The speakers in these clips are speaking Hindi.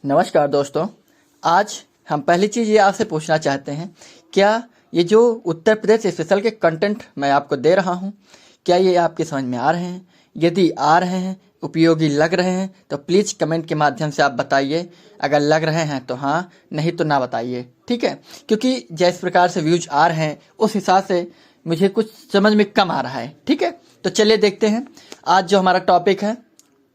नमस्कार दोस्तों। आज हम पहली चीज़ ये आपसे पूछना चाहते हैं, क्या ये जो उत्तर प्रदेश स्पेशल के कंटेंट मैं आपको दे रहा हूँ, क्या ये आपके समझ में आ रहे हैं? यदि आ रहे हैं, उपयोगी लग रहे हैं तो प्लीज़ कमेंट के माध्यम से आप बताइए। अगर लग रहे हैं तो हाँ, नहीं तो ना बताइए, ठीक है? क्योंकि जिस प्रकार से व्यूज आ रहे हैं उस हिसाब से मुझे कुछ समझ में कम आ रहा है, ठीक है? तो चलिए देखते हैं। आज जो हमारा टॉपिक है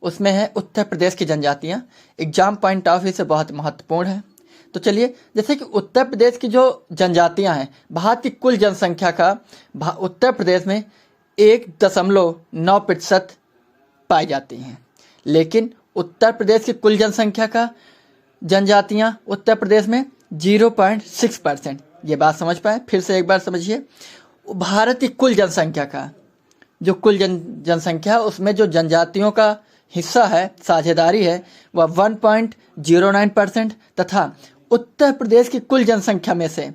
उसमें है उत्तर प्रदेश की जनजातियां। एग्जाम पॉइंट ऑफ व्यू से बहुत महत्वपूर्ण है। तो चलिए, जैसे कि उत्तर प्रदेश की जो जनजातियां हैं, भारत की कुल जनसंख्या का उत्तर प्रदेश में 1.9% पाई जाती हैं। लेकिन उत्तर प्रदेश की कुल जनसंख्या का जनजातियां उत्तर प्रदेश में 0.6%। ये बात समझ पाए? फिर से एक बार समझिए। भारत की कुल जनसंख्या का जो कुल जनसंख्या उसमें जो जनजातियों का हिस्सा है, साझेदारी है, वह 1.09% तथा उत्तर प्रदेश की कुल जनसंख्या में से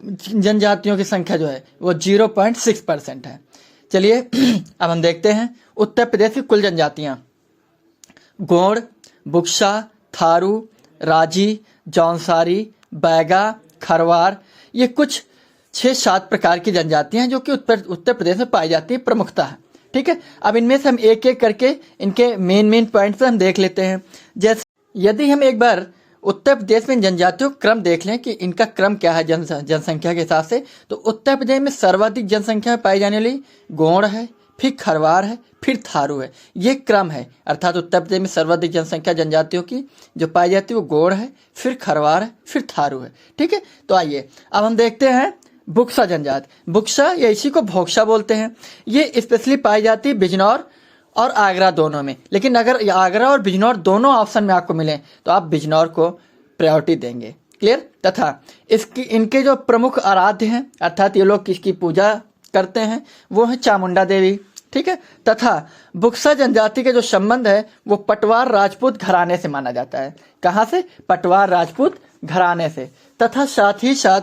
जनजातियों की संख्या जो है वो 0.6% है। चलिए अब हम देखते हैं उत्तर प्रदेश की कुल जनजातियां। गोंड, बुक्सा, थारू, राजी, जौनसारी, बैगा, खरवार, ये कुछ 6-7 प्रकार की जनजातियां हैं जो कि उत्तर प्रदेश में पाई जाती है प्रमुखता है, ठीक है? अब इनमें से हम एक एक करके इनके मेन पॉइंट पर हम देख लेते हैं। जैसे यदि हम एक बार उत्तर प्रदेश में जनजातियों का क्रम देख लें कि इनका क्रम क्या है जनसंख्या के हिसाब से, तो उत्तर प्रदेश में सर्वाधिक जनसंख्या में पाई जाने वाली गोंड है, फिर खरवार है, फिर थारू है। ये क्रम है, अर्थात उत्तर प्रदेश में सर्वाधिक जनसंख्या जनजातियों की जो पाई जाती है वो गोंड है, फिर खरवार है, फिर थारू है, ठीक है? तो आइए अब हम देखते हैं बुक्सा जनजाति। बुक्सा या इसी को भोक्सा बोलते हैं। ये स्पेशली पाई जाती है बिजनौर और आगरा दोनों में। लेकिन अगर आगरा और बिजनौर दोनों ऑप्शन में आपको मिले तो आप बिजनौर को प्रायोरिटी देंगे। क्लियर? तथा इनके जो प्रमुख आराध्य हैं, अर्थात ये लोग किसकी पूजा करते हैं, वो है चामुंडा देवी, ठीक है? तथा बुक्सा जनजाति के जो संबंध है वो पटवार राजपूत घराने से माना जाता है। कहाँ से? पटवार राजपूत घराने से। तथा साथ ही साथ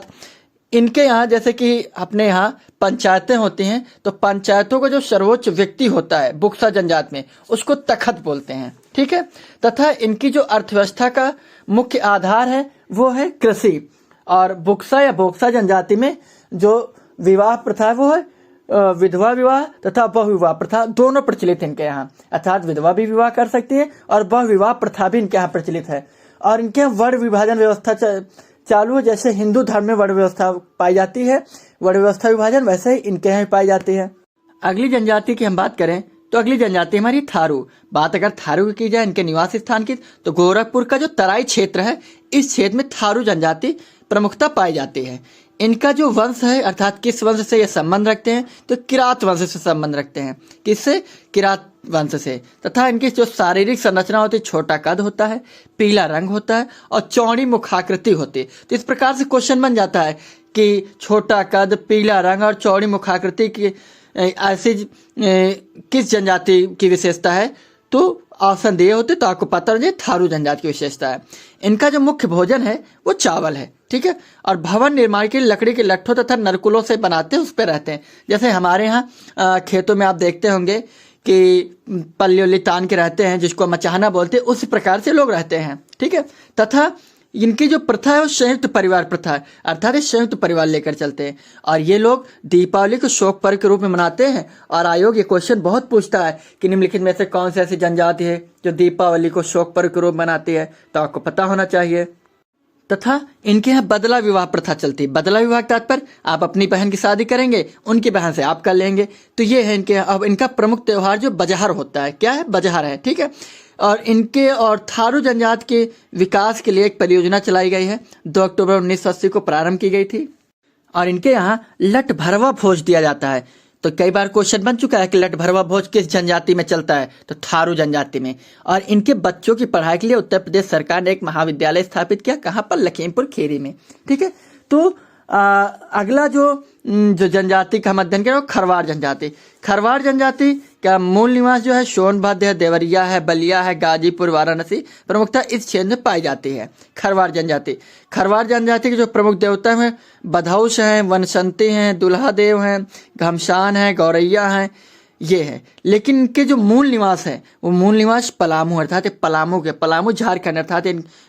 इनके यहाँ, जैसे कि अपने यहाँ पंचायतें होती हैं, तो पंचायतों का जो सर्वोच्च व्यक्ति होता है बुक्सा जनजाति में, उसको तखत बोलते हैं, ठीक है? तथा इनकी जो अर्थव्यवस्था का मुख्य आधार है वो है कृषि। और बुक्सा या बोक्सा जनजाति में जो विवाह प्रथा है वो है विधवा विवाह तथा बहुविवाह प्रथा दोनों प्रचलित है इनके यहाँ। अर्थात विधवा भी विवाह कर सकती है और बहुविवाह प्रथा भी इनके यहाँ प्रचलित है। और इनके यहाँ वर्ण विभाजन व्यवस्था चालू है। जैसे हिंदू धर्म में वर्ण व्यवस्था पाई जाती है, वर्ण व्यवस्था विभाजन, वैसे ही इनके यहाँ पाई जाती है। अगली जनजाति की हम बात करें तो अगली जनजाति हमारी थारू। बात अगर थारू की की जाए इनके निवास स्थान की, तो गोरखपुर का जो तराई क्षेत्र है, इस क्षेत्र में थारू जनजाति प्रमुखता पाई जाती है। इनका जो वंश है, अर्थात किस वंश से ये संबंध रखते हैं, तो किरात वंश से संबंध रखते हैं। किससे? किरात वंश से। तथा इनकी जो शारीरिक संरचना होती है, छोटा कद होता है, पीला रंग होता है और चौड़ी मुखाकृति होती है। तो इस प्रकार से क्वेश्चन बन जाता है कि छोटा कद, पीला रंग और चौड़ी मुखाकृति की ऐसी किस जनजाति की विशेषता है, तो ऑप्शन दिए होते तो आपको पता हो जाए थारू जनजाति की विशेषता है। इनका जो मुख्य भोजन है वो चावल है, ठीक है? और भवन निर्माण के लिए लकड़ी के लट्ठों तथा नरकुलों से बनाते हैं, उस पर रहते हैं। जैसे हमारे यहाँ खेतों में आप देखते होंगे कि पल्ली उल्ली तान के रहते हैं, जिसको मचाना बोलते हैं, उस प्रकार से लोग रहते हैं, ठीक है? तथा इनकी जो प्रथा है वो संयुक्त परिवार प्रथा है, अर्थात संयुक्त परिवार लेकर चलते हैं। और ये लोग दीपावली को शोक पर्व के रूप में मनाते हैं। और आयोग ये क्वेश्चन बहुत पूछता है कि निम्नलिखित में से कौन सी ऐसी जनजाति है जो दीपावली को शोक पर्व के रूप में मनाती है, तो आपको पता होना चाहिए। तथा इनके यहाँ बदला विवाह प्रथा चलती है। बदला विवाह का तात्पर्य आप अपनी बहन की शादी करेंगे, उनकी बहन से आप कर लेंगे। तो ये है इनके। अब इनका प्रमुख त्योहार जो बजहर होता है, क्या है? बजहर है, ठीक है? और इनके और थारू जनजाति के विकास के लिए एक परियोजना चलाई गई है, 2 अक्टूबर 1980 को प्रारंभ की गई थी। और इनके यहाँ लठ भरवा भोज दिया जाता है। तो कई बार क्वेश्चन बन चुका है कि लठ भरवा भोज किस जनजाति में चलता है, तो थारू जनजाति में। और इनके बच्चों की पढ़ाई के लिए उत्तर प्रदेश सरकार ने एक महाविद्यालय स्थापित किया। कहाँ पर? लखीमपुर खीरी में, ठीक है? तो अगला जो जनजाति का हम अध्ययन करें वो खरवार जनजाति। खरवार जनजाति का मूल निवास जो है सोनभद्र है, देवरिया है, बलिया है, गाजीपुर, वाराणसी प्रमुखता इस क्षेत्र में पाई जाती है। खरवार जनजाति। खरवार जनजाति के जो प्रमुख देवता हैं बधौस हैं, वनसंती हैं, दुल्हा देव हैं, घमसान हैं, गौरैया हैं, ये है, लेकिन इनके जो मूल निवास है वो मूल निवास पलामू अर्थात पलामू झारखंड अर्थात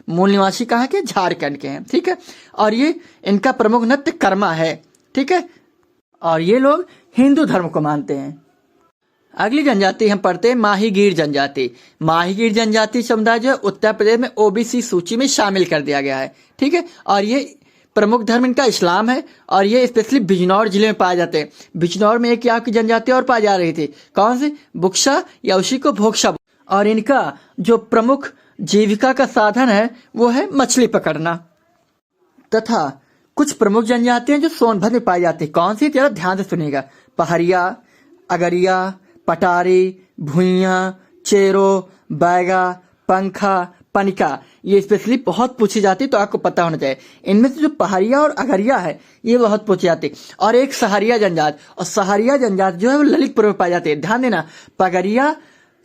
मूल निवासी कहाँ के, झारखंड के हैं। ठीक है, और ये इनका प्रमुख नृत्य कर्मा है। ठीक है, और ये लोग हिंदू धर्म को मानते हैं। अगली जनजाति हम पढ़ते हैं माहीगीर जनजाति। माहीगीर जनजाति समुदाय जो है उत्तर प्रदेश में ओबीसी सूची में शामिल कर दिया गया है। ठीक है, और ये प्रमुख धर्म इनका इस्लाम है और ये स्पेशली बिजनौर जिले में पाए जाते हैं। बिजनौर में एक यहाँ की जनजाति और पाई जा रही थी, कौन सी, बुक्सा या उसी को भोक्सा। और इनका जो प्रमुख जीविका का साधन है वो है मछली पकड़ना। तथा कुछ प्रमुख जनजातियां जो सोनभद्र में पाई जाती है, कौन सी, जरा ध्यान से सुनिएगा, पहरिया, अगरिया, पटारी, भुइया, चेरो, बैगा, पंखा, पनिका, ये स्पेशली बहुत पूछी जाती है तो आपको पता होना चाहिए। इनमें से जो पहाड़िया और अगरिया है ये बहुत पूछी जाती है। और एक सहरिया जनजात, और सहरिया जनजात जो है वो ललितपुर में पाई जाती है। ध्यान देना, पगरिया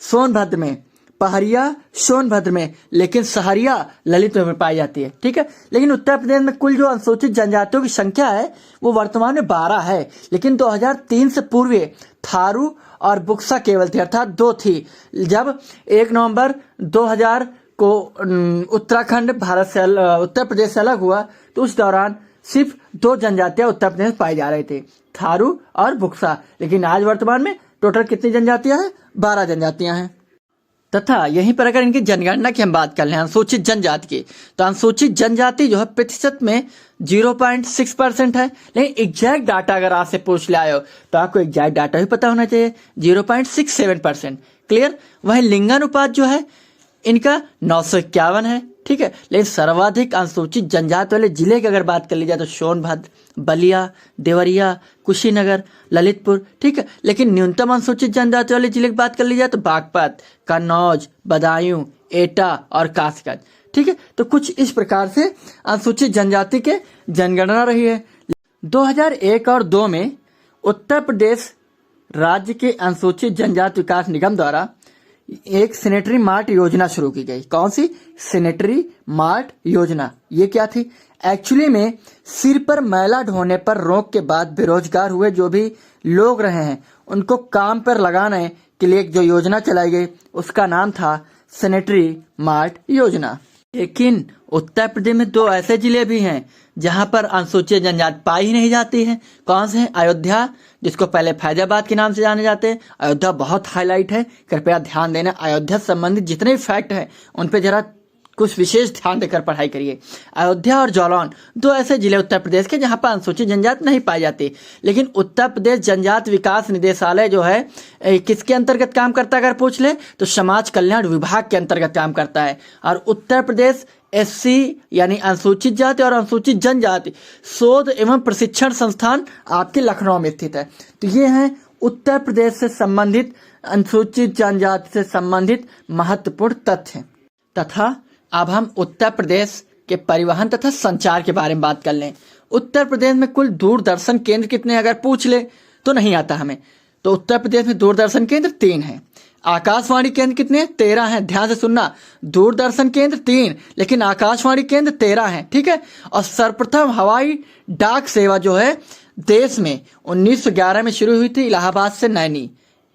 सोनभद्र में, पहरिया सोनभद्र में, लेकिन सहरिया ललितपुर में पाई जाती है। ठीक है, लेकिन उत्तर प्रदेश में कुल जो अनुसूचित जनजातियों की संख्या है वो वर्तमान में 12 है, लेकिन 2003 से पूर्व थारू और बुक्सा केवल थी, अर्थात 2 थी। जब 1 नवंबर 2000 को उत्तराखंड भारत से उत्तर प्रदेश से अलग हुआ तो उस दौरान सिर्फ 2 जनजातियां उत्तर प्रदेश में पाई जा रही थी, थारू और बुक्सा। लेकिन आज वर्तमान में टोटल कितनी जनजातियां हैं, 12 जनजातियां हैं। तथा यहीं पर अगर इनकी जनगणना की हम बात कर लें अनुसूचित जनजाति की, तो अनुसूचित जनजाति जो है प्रतिशत में 0.6% है। लेकिन एग्जैक्ट डाटा अगर आपसे पूछ ले आए हो तो आपको एग्जैक्ट डाटा भी पता होना चाहिए, 0.67%। क्लियर। वहीं लिंगानुपात जो है इनका 951 है। ठीक है, लेकिन सर्वाधिक अनुसूचित जनजाति वाले जिले की अगर बात कर ली जाए तो सोनभद्र, बलिया, देवरिया, कुशीनगर, ललितपुर। ठीक है, लेकिन न्यूनतम अनुसूचित जनजाति वाले जिले की बात कर ली जाए तो बागपत, कन्नौज, बदायूं, एटा और कासगंज। ठीक है, तो कुछ इस प्रकार से अनुसूचित जनजाति के जनगणना रही है। 2001 और 2 में उत्तर प्रदेश राज्य के अनुसूचित जनजाति विकास निगम द्वारा एक सैनिटरी मार्ट योजना शुरू की गई। कौन सी, सैनिटरी मार्ट योजना। ये क्या थी, एक्चुअली में सिर पर मैला ढोने पर रोक के बाद बेरोजगार हुए जो भी लोग रहे हैं उनको काम पर लगाने के लिए जो योजना चलाई गई उसका नाम था सैनिटरी मार्ट योजना। लेकिन उत्तर प्रदेश में 2 ऐसे जिले भी हैं जहां पर अनुसूचित जनजाति पाई ही नहीं जाती है। कौन से हैं, अयोध्या, जिसको पहले फैजाबाद के नाम से जाने जाते हैं। अयोध्या बहुत हाईलाइट है, कृपया ध्यान देना। अयोध्या से संबंधित जितने भी फैक्ट हैं उन पे जरा कुछ विशेष ध्यान देकर पढ़ाई करिए। अयोध्या और जौलौन 2 ऐसे जिले उत्तर प्रदेश के जहां पर अनुसूचित जनजाति नहीं पाई जाती। लेकिन उत्तर प्रदेश जनजाति विकास निदेशालय जो है किसके अंतर्गत काम करता है अगर पूछ ले तो समाज कल्याण विभाग के अंतर्गत काम करता है। और उत्तर प्रदेश SC यानी अनुसूचित जाति और अनुसूचित जनजाति शोध एवं प्रशिक्षण संस्थान आपके लखनऊ में स्थित है। तो ये हैं उत्तर प्रदेश से संबंधित अनुसूचित जनजाति से संबंधित महत्वपूर्ण तथ्य। तथा अब हम उत्तर प्रदेश के परिवहन तथा संचार के बारे में बात कर लें। उत्तर प्रदेश में कुल दूरदर्शन केंद्र कितने अगर पूछ ले तो नहीं आता हमें, तो उत्तर प्रदेश में दूरदर्शन केंद्र 3 हैं। आकाशवाणी केंद्र कितने हैं, 13 हैं। ध्यान से सुनना, दूरदर्शन केंद्र 3 लेकिन आकाशवाणी केंद्र 13 हैं। ठीक है, और सर्वप्रथम हवाई डाक सेवा जो है देश में 1911 में शुरू हुई थी इलाहाबाद से नैनी,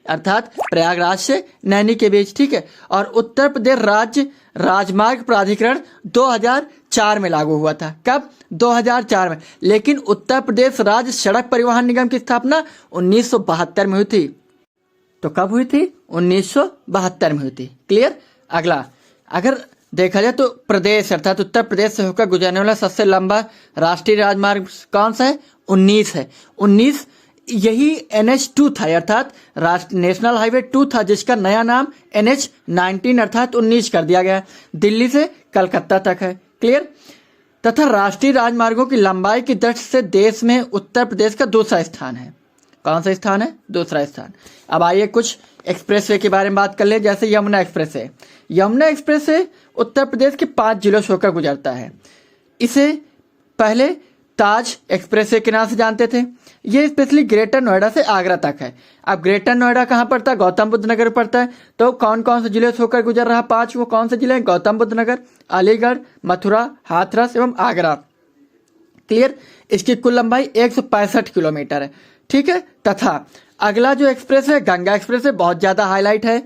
अर्थात प्रयागराज से नैनी के बीच। ठीक है, और उत्तर प्रदेश राज्य राजमार्ग प्राधिकरण 2004 में लागू हुआ था। कब, 2004 में। लेकिन उत्तर प्रदेश राज्य सड़क परिवहन निगम की स्थापना 1972 में हुई थी। तो कब हुई थी, 1972 में हुई थी। क्लियर। अगला अगर देखा जाए तो प्रदेश अर्थात उत्तर प्रदेश से होकर गुजरने वाला सबसे लंबा राष्ट्रीय राजमार्ग कौन सा है, 19 है। 19 यही NH2 था अर्थात नेशनल हाईवे 2 था जिसका नया नाम NH19 अर्थात 19 कर दिया गया। दिल्ली से कलकत्ता तक है। क्लियर। तथा राष्ट्रीय राजमार्गों की लंबाई की दृष्टि से देश में उत्तर प्रदेश का दूसरा स्थान है। कौन सा स्थान है, दूसरा स्थान। अब आइए कुछ एक्सप्रेसवे के बारे में बात कर ले। जैसे यमुना एक्सप्रेस है, यमुना एक्सप्रेस है उत्तर प्रदेश के 5 जिलों से होकर गुजरता है। इसे पहले ताज एक्सप्रेसवे के नाम से जानते थे। ये स्पेशली ग्रेटर नोएडा से आगरा तक है। अब ग्रेटर नोएडा कहाँ पड़ता है, गौतम बुद्ध नगर पड़ता है। तो कौन कौन से जिले से होकर गुजर रहा, 5 वो कौन से जिले हैं, गौतम बुद्ध नगर, अलीगढ़, मथुरा, हाथरस एवं आगरा। क्लियर। इसकी कुल लंबाई 165 किलोमीटर है। ठीक है। तथा अगला जो एक्सप्रेस है गंगा एक्सप्रेस है, बहुत ज्यादा हाईलाइट है,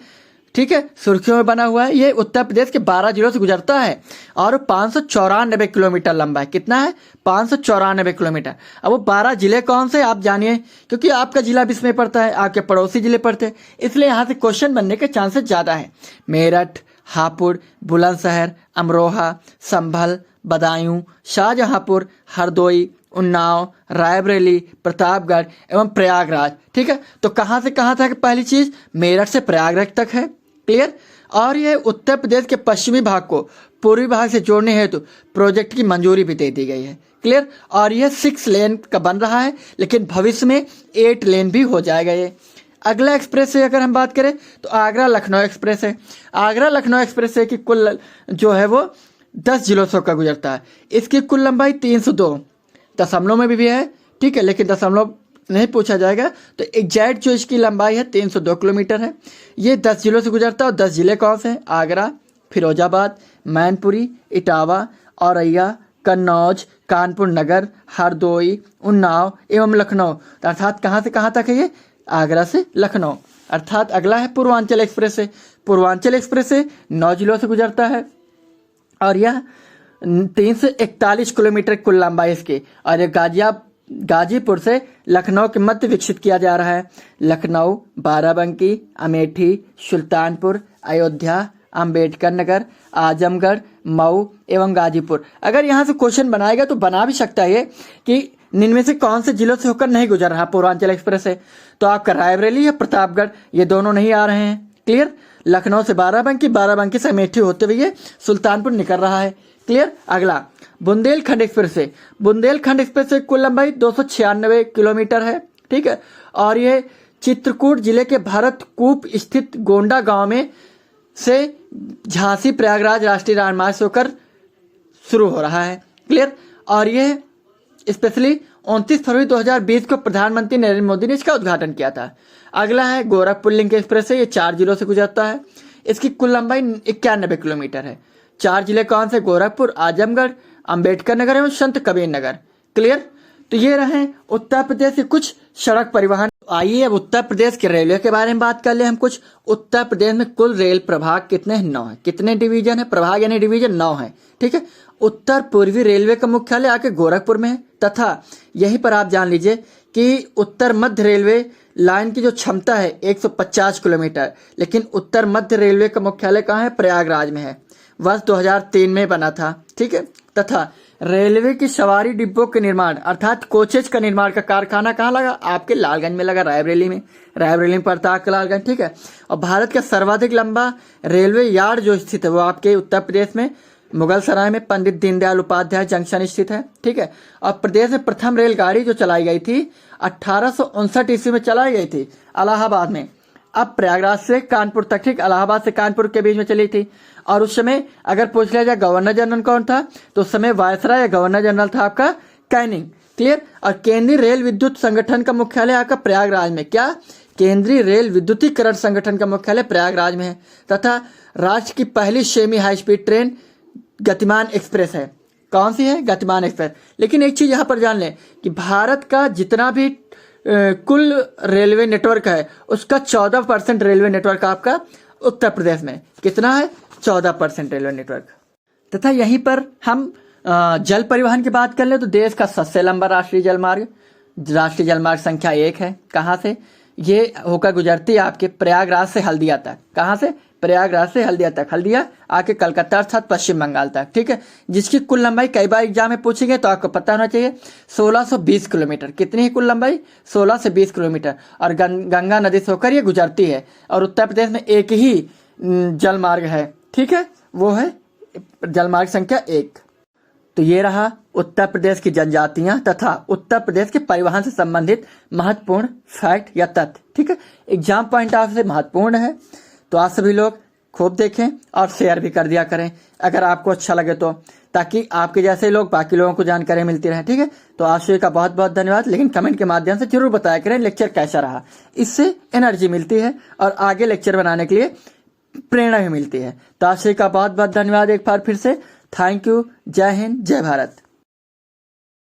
ठीक है, सुर्खियों में बना हुआ है। ये उत्तर प्रदेश के 12 जिलों से गुजरता है और 594 किलोमीटर लंबा है। कितना है? 594 किलोमीटर। अब वो 12 जिले कौन से आप जानिए, क्योंकि आपका जिला भी इसमें पड़ता है, आपके पड़ोसी जिले पड़ते हैं, इसलिए यहाँ से क्वेश्चन बनने के चांसेस ज्यादा है। मेरठ, हापुड़, बुलंदशहर, अमरोहा, संभल, बदायूं, शाहजहांपुर, हरदोई, उन्नाव, रायबरेली, प्रतापगढ़ एवं प्रयागराज। ठीक है, तो कहां से कहां तक? पहली चीज मेरठ से प्रयागराज तक है, क्लियर। और ये उत्तर प्रदेश के पश्चिमी भाग को पूर्वी भाग से जोड़ने हेतु प्रोजेक्ट की मंजूरी भी दे दी गई है, क्लियर। और यह 6 लेन का बन रहा है, लेकिन भविष्य में 8 लेन भी हो जाएगा ये। अगला एक्सप्रेस से अगर हम बात करें तो आगरा लखनऊ एक्सप्रेस है। आगरा लखनऊ एक्सप्रेस है कि कुल जो है वो 10 जिलों से होकर गुजरता है। इसकी कुल लंबाई 302 दशमलव में भी है, ठीक है, लेकिन दशमलव नहीं पूछा जाएगा, तो एग्जैक्ट जो इसकी लंबाई है 302 किलोमीटर है। ये 10 जिलों से गुजरता है। और 10 जिले कौन से हैं? आगरा, फिरोजाबाद, मैनपुरी, इटावा, औरैया, कन्नौज, कानपुर नगर, हरदोई, उन्नाव एवं लखनऊ। अर्थात कहाँ से कहाँ तक है ये? आगरा से लखनऊ। अर्थात अगला है पूर्वांचल एक्सप्रेस है। पूर्वांचल एक्सप्रेस से 9 जिलों से गुजरता है और यह 341 किलोमीटर कुल लंबाई इसकी। और यह गाजीपुर से लखनऊ के मध्य विकसित किया जा रहा है। लखनऊ, बाराबंकी, अमेठी, सुल्तानपुर, अयोध्या, अंबेडकर नगर, आजमगढ़, मऊ एवं गाजीपुर। अगर यहाँ से क्वेश्चन बनाएगा तो बना भी सकता है कि इनमें से कौन से जिलों से होकर नहीं गुजर रहा पूर्वांचल एक्सप्रेस है, तो आपका रायबरेली या प्रतापगढ़, ये दोनों नहीं आ रहे हैं, क्लियर। लखनऊ से बाराबंकी से अमेठी होते हुए ये सुल्तानपुर निकल रहा है, क्लियर। अगला बुंदेलखंड एक्सप्रेस से। बुंदेलखंड एक्सप्रेस से कुल लंबाई 296 किलोमीटर है, ठीक है। और ये चित्रकूट जिले के भरतकूप स्थित गोंडा गांव में से झांसी प्रयागराज राष्ट्रीय राजमार्ग से होकर शुरू हो रहा है, क्लियर। और ये स्पेशली 29 फरवरी 2020 को प्रधानमंत्री नरेंद्र मोदी ने इसका उद्घाटन किया था। अगला है गोरखपुर लिंक एक्सप्रेस है। ये 4 जिलों से गुजरता है। इसकी कुल लंबाई 91 किलोमीटर है। 4 जिले कौन से? गोरखपुर, आजमगढ़, अंबेडकर नगर एवं संत कबीर नगर, क्लियर। तो ये रहे उत्तर प्रदेश के कुछ सड़क परिवहन। आइए अब उत्तर प्रदेश के रेलवे के बारे में बात कर ले हम कुछ। उत्तर प्रदेश में कुल रेल प्रभाग कितने हैं? 9 है। कितने डिवीजन है? प्रभाग यानी डिवीजन 9 है, ठीक है। उत्तर पूर्वी रेलवे का मुख्यालय आके गोरखपुर में है, तथा यहीं पर आप जान लीजिए कि उत्तर मध्य रेलवे लाइन की जो क्षमता है 150 किलोमीटर, लेकिन उत्तर मध्य रेलवे का मुख्यालय कहाँ है? प्रयागराज में है। वर्ष 2003 में बना था, ठीक है। तथा रेलवे की सवारी डिब्बों के निर्माण अर्थात कोचेज का निर्माण का कारखाना कहाँ लगा? आपके लालगंज में लगा, रायबरेली में पड़ता है लालगंज, ठीक है। और भारत का सर्वाधिक लंबा रेलवे यार्ड जो स्थित है वो आपके उत्तर प्रदेश में मुगल सराय में पंडित दीनदयाल उपाध्याय जंक्शन स्थित है, ठीक है। और प्रदेश में प्रथम रेलगाड़ी जो चलाई गई थी 1859 ईस्वी में चलाई गई थी इलाहाबाद में। अब प्रयागराज से कानपुर तक, ठीक, इलाहाबाद से कानपुर के बीच में चली थी। और उस समय अगर पूछ लिया जाए गवर्नर जनरल कौन था, तो उस समय वायसराय या गवर्नर जनरल था आपका कैनिंग, क्लियर। और केंद्रीय रेल विद्युत संगठन का मुख्यालय आपका प्रयागराज में। क्या? केंद्रीय रेल विद्युतीकरण संगठन का मुख्यालय प्रयागराज में है। तथा राज्य की पहली सेमी हाई स्पीड ट्रेन गतिमान एक्सप्रेस है। कौन सी है? गतिमान एक्सप्रेस। लेकिन एक चीज यहाँ पर जान लें कि भारत का जितना भी कुल रेलवे नेटवर्क है उसका 14% रेलवे नेटवर्क आपका उत्तर प्रदेश में। कितना है? 14% रेलवे नेटवर्क। तथा यहीं पर हम जल परिवहन की बात कर ले तो देश का सबसे लंबा राष्ट्रीय जलमार्ग संख्या 1 है। कहाँ से? ये होकर गुजरती है आपके प्रयागराज से हल्दिया तक। कहाँ से? प्रयागराज से हल्दिया तक। हल्दिया आके कलकत्ता अर्थात पश्चिम बंगाल तक, ठीक है। जिसकी कुल लंबाई कई बार एग्जाम में पूछी गई तो आपको पता होना चाहिए 1620 किलोमीटर। कितनी है कुल लंबाई? 16 से 20 किलोमीटर। और गंगा नदी से होकर ये गुजरती है। और उत्तर प्रदेश में एक ही जल मार्ग है, ठीक है, वो है जलमार्ग संख्या 1। तो ये रहा उत्तर प्रदेश की जनजातियां तथा उत्तर प्रदेश के परिवहन से संबंधित महत्वपूर्ण फैक्ट या तथ्य, ठीक है। एग्जाम पॉइंट ऑफ से महत्वपूर्ण है, तो आप सभी लोग खूब देखें और शेयर भी कर दिया करें अगर आपको अच्छा लगे तो, ताकि आपके जैसे लोग बाकी लोगों को जानकारी मिलती रहे, ठीक है। तो आप सभी का बहुत बहुत धन्यवाद। लेकिन कमेंट के माध्यम से जरूर बताया करें लेक्चर कैसा रहा, इससे एनर्जी मिलती है और आगे लेक्चर बनाने के लिए प्रेरणा भी मिलती है। तो आप सभी का बहुत बहुत धन्यवाद एक बार फिर से। Thank you. जय हिंद, जय भारत।